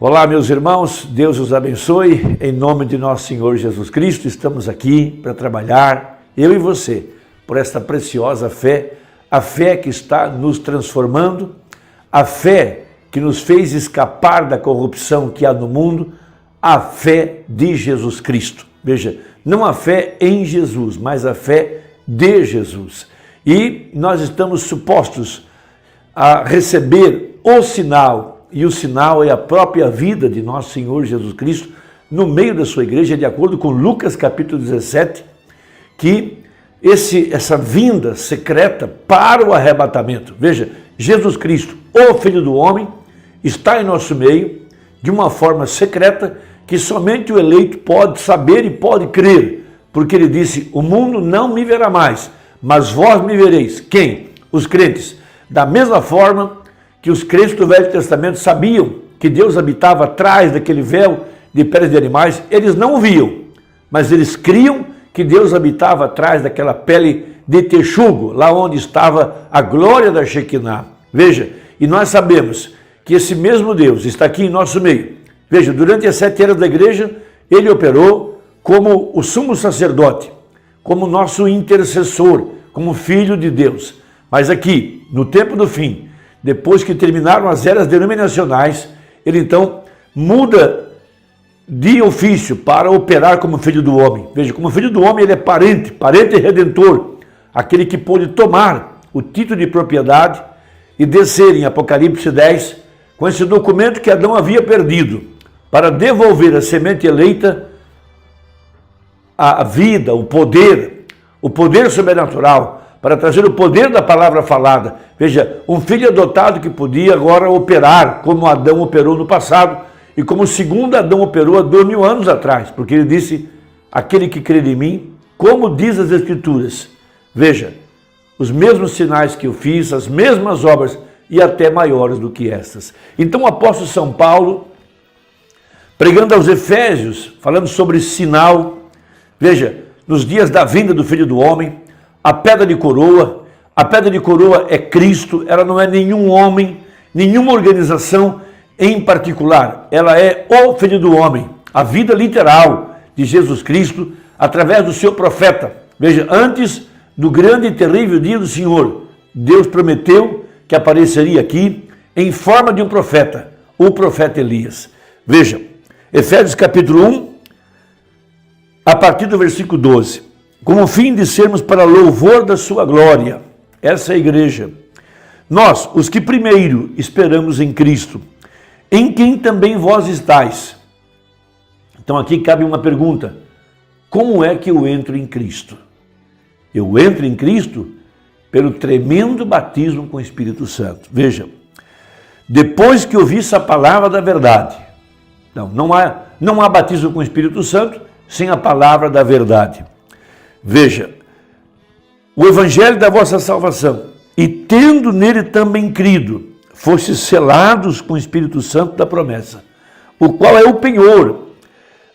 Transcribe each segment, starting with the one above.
Olá, meus irmãos, Deus os abençoe, em nome de nosso Senhor Jesus Cristo. Estamos aqui para trabalhar, eu e você, por esta preciosa fé, a fé que está nos transformando, a fé que nos fez escapar da corrupção que há no mundo, a fé de Jesus Cristo. Veja, não a fé em Jesus, mas a fé de Jesus. E nós estamos supostos a receber o sinal, e o sinal é a própria vida de nosso Senhor Jesus Cristo no meio da sua igreja, de acordo com Lucas capítulo 17, que essa vinda secreta para o arrebatamento. Veja, Jesus Cristo, o Filho do Homem, está em nosso meio de uma forma secreta que somente o eleito pode saber e pode crer, porque ele disse: o mundo não me verá mais, mas vós me vereis. Quem? Os crentes. Da mesma forma que os crentes do Velho Testamento sabiam que Deus habitava atrás daquele véu de peles de animais, eles não o viam, mas eles criam que Deus habitava atrás daquela pele de texugo, lá onde estava a glória da Shekinah. Veja, e nós sabemos que esse mesmo Deus está aqui em nosso meio. Veja, durante as 7 eras da igreja, ele operou como o sumo sacerdote, como nosso intercessor, como filho de Deus. Mas aqui, no tempo do fim, depois que terminaram as eras denominacionais, ele então muda de ofício para operar como filho do homem. Veja, como filho do homem ele é parente redentor, aquele que pôde tomar o título de propriedade e descer em Apocalipse 10 com esse documento que Adão havia perdido, para devolver à semente eleita a vida, o poder sobrenatural, para trazer o poder da palavra falada. Veja, um filho adotado que podia agora operar como Adão operou no passado e como o segundo Adão operou há 2000 anos atrás, porque ele disse: aquele que crê em mim, como diz as Escrituras, veja, os mesmos sinais que eu fiz, as mesmas obras e até maiores do que estas. Então o apóstolo São Paulo, pregando aos Efésios, falando sobre sinal, veja, nos dias da vinda do Filho do Homem, a pedra de coroa é Cristo, ela não é nenhum homem, nenhuma organização em particular, ela é o Filho do Homem, a vida literal de Jesus Cristo, através do seu profeta. Veja, antes do grande e terrível dia do Senhor, Deus prometeu que apareceria aqui em forma de um profeta, o profeta Elias. Veja, Efésios capítulo 1, a partir do versículo 12. Com o fim de sermos para louvor da sua glória. Essa é a igreja. Nós, os que primeiro esperamos em Cristo, em quem também vós estáis. Então aqui cabe uma pergunta: como é que eu entro em Cristo? Eu entro em Cristo pelo tremendo batismo com o Espírito Santo. Veja, depois que ouvi essa palavra da verdade, não há batismo com o Espírito Santo sem a palavra da verdade. Veja, o evangelho da vossa salvação, e tendo nele também crido, fostes selados com o Espírito Santo da promessa, o qual é o penhor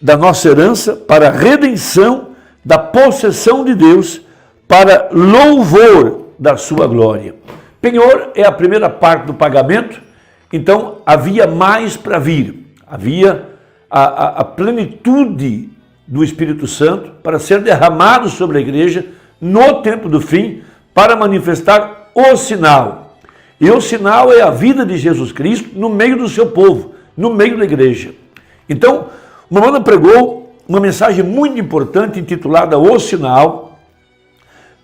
da nossa herança para a redenção da possessão de Deus, para louvor da sua glória. Penhor é a primeira parte do pagamento, então havia mais para vir, havia a plenitude do Espírito Santo para ser derramado sobre a igreja no tempo do fim, para manifestar o sinal. E o sinal é a vida de Jesus Cristo no meio do seu povo, no meio da igreja. Então, o Mamãe pregou uma mensagem muito importante intitulada O Sinal,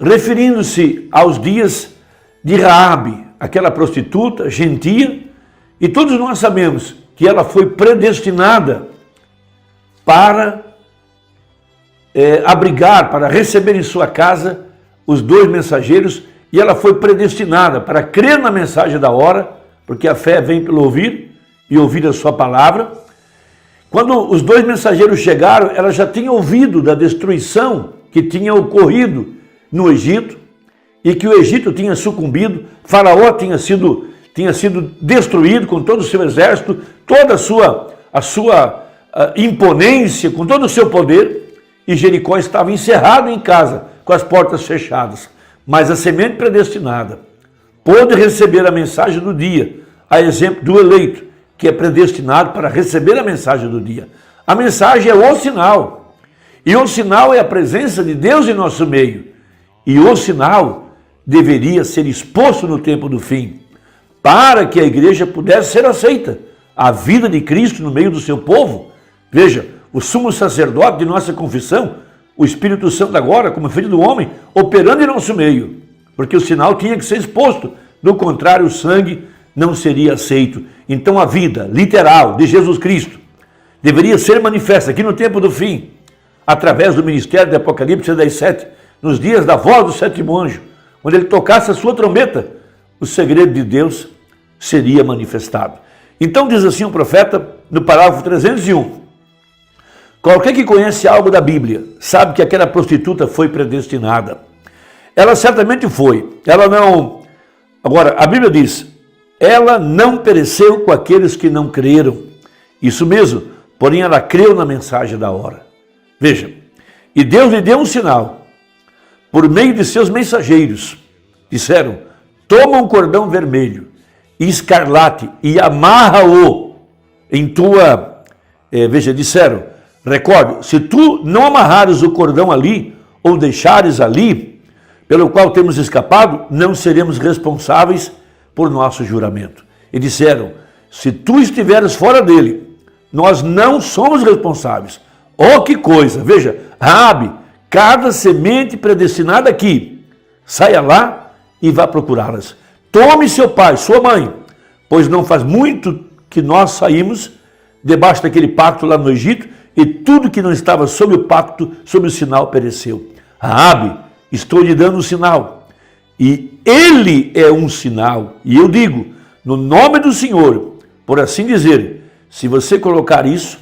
referindo-se aos dias de Raabe, aquela prostituta gentia, e todos nós sabemos que ela foi predestinada para abrigar, para receber em sua casa os 2 mensageiros, e ela foi predestinada para crer na mensagem da hora, porque a fé vem pelo ouvir, e ouvir a sua palavra. Quando os 2 mensageiros chegaram, ela já tinha ouvido da destruição que tinha ocorrido no Egito, e que o Egito tinha sucumbido, Faraó tinha sido destruído com todo o seu exército, toda a sua imponência, com todo o seu poder, e Jericó estava encerrado em casa, com as portas fechadas. Mas a semente predestinada pôde receber a mensagem do dia, a exemplo do eleito, que é predestinado para receber a mensagem do dia. A mensagem é o sinal. E o sinal é a presença de Deus em nosso meio. E o sinal deveria ser exposto no tempo do fim, para que a igreja pudesse ser aceita. A vida de Cristo no meio do seu povo. Veja, o sumo sacerdote de nossa confissão, o Espírito Santo agora, como filho do homem, operando em nosso meio. Porque o sinal tinha que ser exposto. Do contrário, o sangue não seria aceito. Então a vida literal de Jesus Cristo deveria ser manifesta aqui no tempo do fim, através do ministério de Apocalipse 10:7, nos dias da voz do sétimo anjo, quando ele tocasse a sua trombeta, o segredo de Deus seria manifestado. Então diz assim o profeta no parágrafo 301, qualquer que conhece algo da Bíblia sabe que aquela prostituta foi predestinada. Ela certamente foi, ela não... Agora, a Bíblia diz, ela não pereceu com aqueles que não creram. Isso mesmo, porém ela creu na mensagem da hora. Veja, e Deus lhe deu um sinal, por meio de seus mensageiros. Disseram, toma um cordão vermelho e escarlate e amarra-o em tua... veja, disseram, recorde, se tu não amarrares o cordão ali, ou deixares ali, pelo qual temos escapado, não seremos responsáveis por nosso juramento. E disseram, se tu estiveres fora dele, nós não somos responsáveis. Oh, que coisa! Veja, Raabe, cada semente predestinada aqui, saia lá e vá procurá-las. Tome seu pai, sua mãe, pois não faz muito que nós saímos debaixo daquele pacto lá no Egito, e tudo que não estava sob o pacto, sob o sinal, pereceu. Raabe, estou lhe dando um sinal, e ele é um sinal, e eu digo, no nome do Senhor, por assim dizer, se você colocar isso,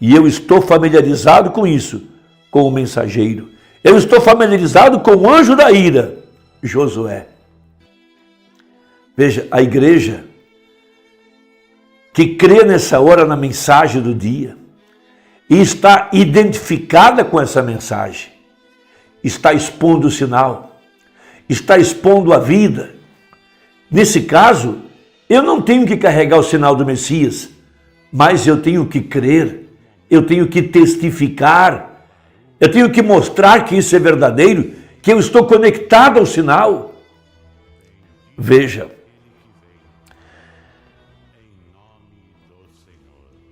e eu estou familiarizado com isso, com o mensageiro, eu estou familiarizado com o anjo da ira, Josué. Veja, a igreja que crê nessa hora na mensagem do dia, e está identificada com essa mensagem, está expondo o sinal, está expondo a vida. Nesse caso, eu não tenho que carregar o sinal do Messias, mas eu tenho que crer, eu tenho que testificar, eu tenho que mostrar que isso é verdadeiro, que eu estou conectado ao sinal. Veja,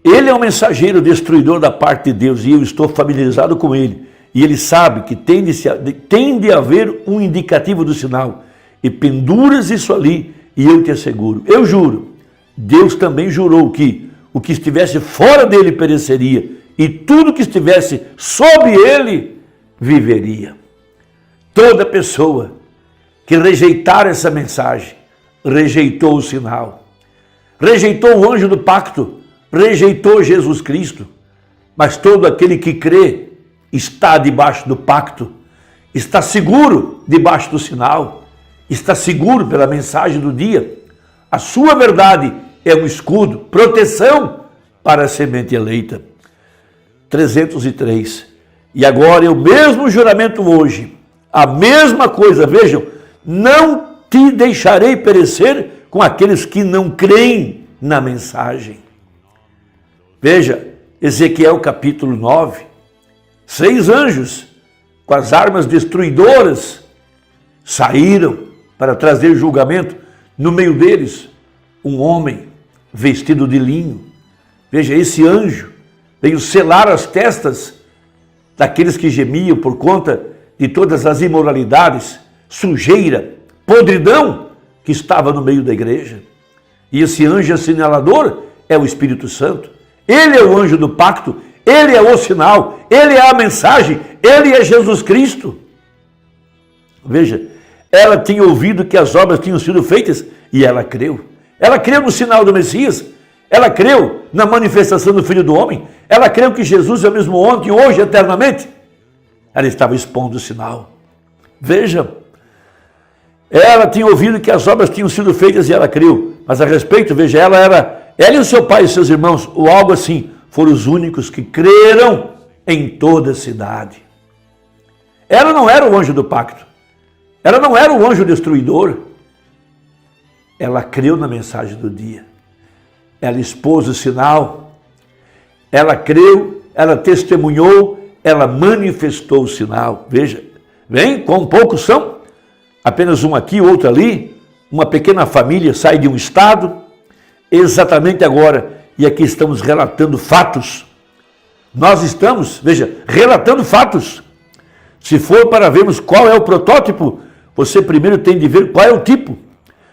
ele é um mensageiro destruidor da parte de Deus e eu estou familiarizado com ele. E ele sabe que tem de haver um indicativo do sinal. E penduras isso ali e eu te asseguro. Eu juro, Deus também jurou que o que estivesse fora dele pereceria e tudo que estivesse sob ele viveria. Toda pessoa que rejeitar essa mensagem, rejeitou o sinal, rejeitou o anjo do pacto, rejeitou Jesus Cristo, mas todo aquele que crê está debaixo do pacto, está seguro debaixo do sinal, está seguro pela mensagem do dia. A sua verdade é um escudo, proteção para a semente eleita. 303. E agora é o mesmo juramento hoje, a mesma coisa, vejam, não te deixarei perecer com aqueles que não creem na mensagem. Veja, Ezequiel capítulo 9, 6 anjos com as armas destruidoras saíram para trazer julgamento. No meio deles, um homem vestido de linho. Veja, esse anjo veio selar as testas daqueles que gemiam por conta de todas as imoralidades, sujeira, podridão que estava no meio da igreja. E esse anjo assinalador é o Espírito Santo. Ele é o anjo do pacto, ele é o sinal, ele é a mensagem, ele é Jesus Cristo. Veja, ela tinha ouvido que as obras tinham sido feitas e ela creu. Ela creu no sinal do Messias, ela creu na manifestação do Filho do Homem, ela creu que Jesus é o mesmo ontem, hoje, eternamente. Ela estava expondo o sinal. Veja, ela tinha ouvido que as obras tinham sido feitas e ela creu. Mas a respeito, veja, ela e o seu pai e seus irmãos, ou algo assim, foram os únicos que creram em toda a cidade. Ela não era o anjo do pacto. Ela não era o anjo destruidor. Ela creu na mensagem do dia. ela expôs o sinal, ela creu, ela testemunhou, ela manifestou o sinal. Veja, vem, quão poucos são? Apenas um aqui, outro ali. Uma pequena família sai de um estado, exatamente agora, e aqui estamos relatando fatos. Nós estamos, veja, relatando fatos. Se for para vermos qual é o protótipo, você primeiro tem de ver qual é o tipo.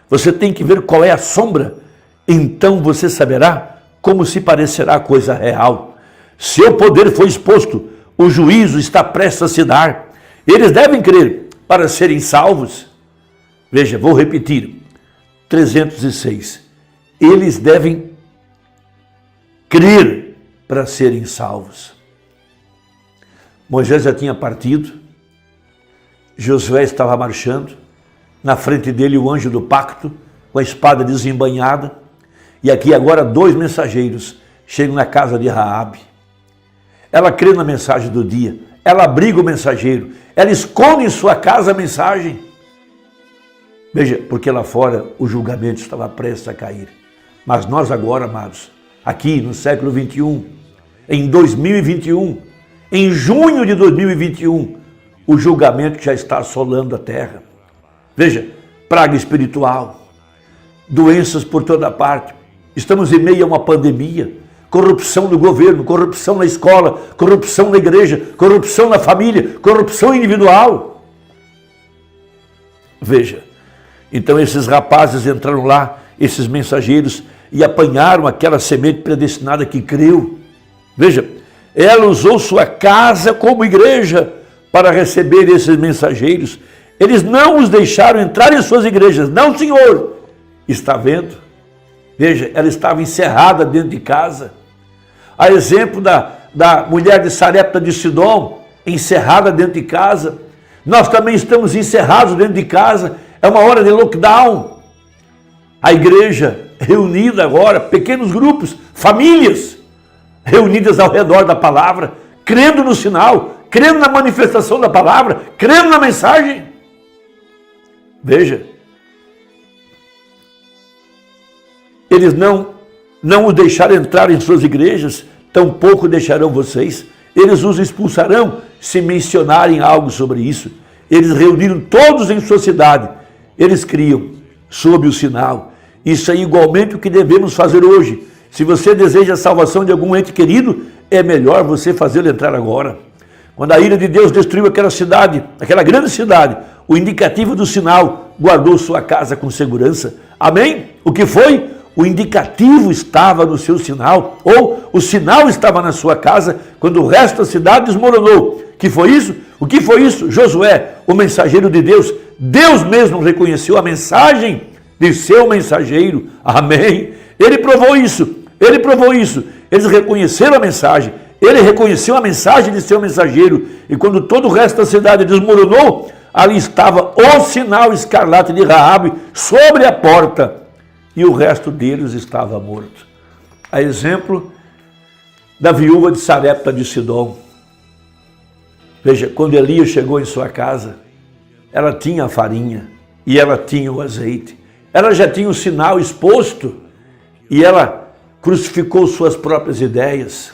Você tem que ver qual é a sombra. Então você saberá como se parecerá a coisa real. Seu poder foi exposto, o juízo está prestes a se dar. Eles devem crer para serem salvos. Veja, vou repetir, 306. Eles devem crer para serem salvos. Moisés já tinha partido, Josué estava marchando, na frente dele o anjo do pacto, com a espada desembainhada, e aqui agora 2 mensageiros chegam na casa de Raabe. Ela crê na mensagem do dia, ela abriga o mensageiro, ela esconde em sua casa a mensagem. Veja, porque lá fora o julgamento estava prestes a cair. Mas nós agora, amados, aqui no século 21, em 2021, em junho de 2021, o julgamento já está assolando a terra. Veja, praga espiritual, doenças por toda parte. Estamos em meio a uma pandemia, corrupção no governo, corrupção na escola, corrupção na igreja, corrupção na família, corrupção individual. Veja, então esses rapazes entraram lá, esses mensageiros, e apanharam aquela semente predestinada que creu. Veja, ela usou sua casa como igreja para receber esses mensageiros. Eles não os deixaram entrar em suas igrejas. Não, Senhor. Está vendo? Veja, ela estava encerrada dentro de casa. A exemplo da mulher de Sarepta de Sidom, encerrada dentro de casa. Nós também estamos encerrados dentro de casa. É uma hora de lockdown. A igreja reunida agora, pequenos grupos, famílias reunidas ao redor da palavra, crendo no sinal, crendo na manifestação da palavra, crendo na mensagem. Veja, eles não os deixaram entrar em suas igrejas, tampouco deixarão vocês. Eles os expulsarão se mencionarem algo sobre isso. Eles reuniram todos em sua cidade. Eles criam sob o sinal. Isso é igualmente o que devemos fazer hoje. Se você deseja a salvação de algum ente querido, é melhor você fazê-lo entrar agora. Quando a ira de Deus destruiu aquela cidade, aquela grande cidade, o indicativo do sinal guardou sua casa com segurança. Amém? O que foi? O indicativo estava no seu sinal, ou o sinal estava na sua casa, quando o resto da cidade desmoronou. Que foi isso? O que foi isso? Josué, o mensageiro de Deus. Deus mesmo reconheceu a mensagem de seu mensageiro. Amém? Ele provou isso. Ele provou isso. Eles reconheceram a mensagem. Ele reconheceu a mensagem de seu mensageiro. E quando todo o resto da cidade desmoronou, ali estava o sinal escarlate de Raabe sobre a porta. E o resto deles estava morto. A exemplo da viúva de Sarepta de Sidom. Veja, quando Elias chegou em sua casa, ela tinha a farinha e ela tinha o azeite. Ela já tinha o sinal exposto e ela crucificou suas próprias ideias.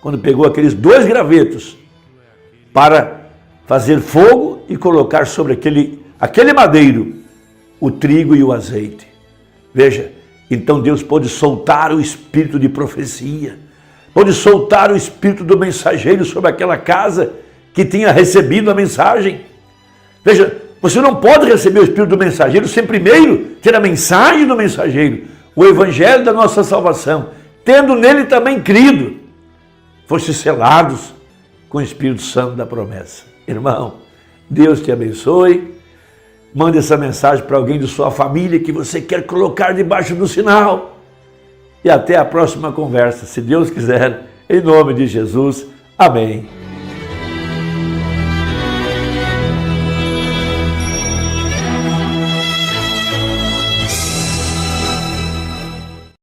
Quando pegou aqueles 2 gravetos para fazer fogo e colocar sobre aquele madeiro o trigo e o azeite. Veja, então Deus pôde soltar o espírito de profecia, pôde soltar o espírito do mensageiro sobre aquela casa que tinha recebido a mensagem. Veja, você não pode receber o espírito do mensageiro sem primeiro ter a mensagem do mensageiro, o evangelho da nossa salvação, tendo nele também crido, fosse selados com o Espírito Santo da promessa. Irmão, Deus te abençoe. Mande essa mensagem para alguém de sua família que você quer colocar debaixo do sinal. E até a próxima conversa, se Deus quiser, em nome de Jesus. Amém.